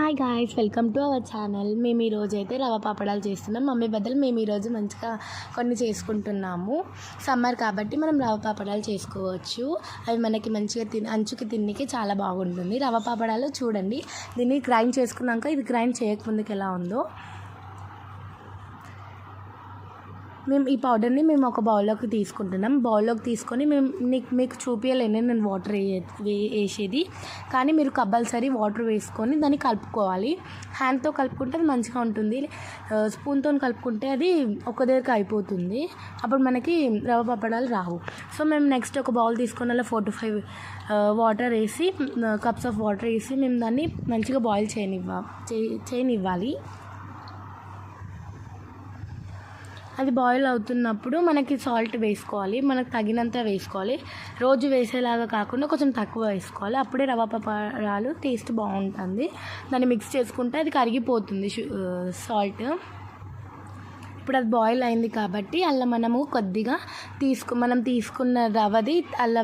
Hi guys, welcome to our channel. మేము ఈరోజు అయితే రవ పాపడాలు చేస్తున్నాం. మమ్మీ బదులు మేము ఈరోజు మంచిగా కొన్ని చేసుకుంటున్నాము. సమ్మర్ కాబట్టి మనం రవ పాపడాలు చేసుకోవచ్చు. అవి మనకి మంచిగా అంచుకి తిన్నికి చాలా బాగుంటుంది. రవ పాపడాలు చూడండి, దీన్ని గ్రైండ్ చేసుకున్నాక ఇది గ్రైండ్ చేయకముందుకు ఎలా ఉందో. మేము ఈ పౌడర్ని ఒక బౌల్లోకి తీసుకుంటున్నాం. బౌల్లోకి తీసుకొని మీకు చూపించలేను నేను వాటర్ వేసేది, కానీ మీరు కంపల్సరీ వాటర్ వేసుకొని దాన్ని కలుపుకోవాలి. హ్యాండ్తో కలుపుకుంటే అది మంచిగా ఉంటుంది. స్పూన్తో కలుపుకుంటే అది ఒక దగ్గరికి అయిపోతుంది. అప్పుడు మనకి రవ పప్పడాలు రావు. సో మేము నెక్స్ట్ ఒక బౌల్ తీసుకొని అలా 4 to 5 వాటర్ వేసి కప్స్ ఆఫ్ వాటర్ వేసి మేము దాన్ని మంచిగా బాయిల్ చేయనివ్వాలి. అది బాయిల్ అవుతున్నప్పుడు మనకి సాల్ట్ వేసుకోవాలి, మనకు తగినంత వేసుకోవాలి. రోజు వేసేలాగా కాకుండా కొంచెం తక్కువ వేసుకోవాలి. అప్పుడే రవ పప్పడాలు టేస్ట్ బాగుంటుంది. దాన్ని మిక్స్ చేసుకుంటే అది కరిగిపోతుంది సాల్ట్. ఇప్పుడు అది బాయిల్ అయింది కాబట్టి అలా మనము కొద్దిగా మనం తీసుకున్న రవది అలా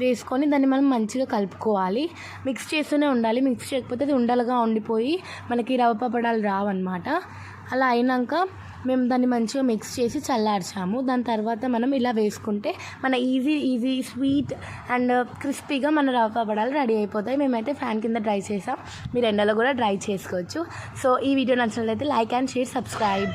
వేసుకొని దాన్ని మనం మంచిగా కలుపుకోవాలి. మిక్స్ చేస్తూనే ఉండాలి. మిక్స్ చేయకపోతే అది ఉండలుగా ఉండిపోయి మనకి రవ పప్పడాలు రావన్నమాట. అలా అయినాక మేము దాన్ని మంచిగా మిక్స్ చేసి చల్లార్చాము. దాని తర్వాత మనం ఇలా వేసుకుంటే మన ఈజీ స్వీట్ అండ్ క్రిస్పీగా మన రవ పప్పడాలు రెడీ అయిపోతాయి. మేమైతే ఫ్యాన్ కింద డ్రై చేసాం. మీరు ఎండలో కూడా డ్రై చేసుకోవచ్చు. సో ఈ వీడియో నచ్చినట్లయితే లైక్ అండ్ షేర్, సబ్స్క్రైబ్.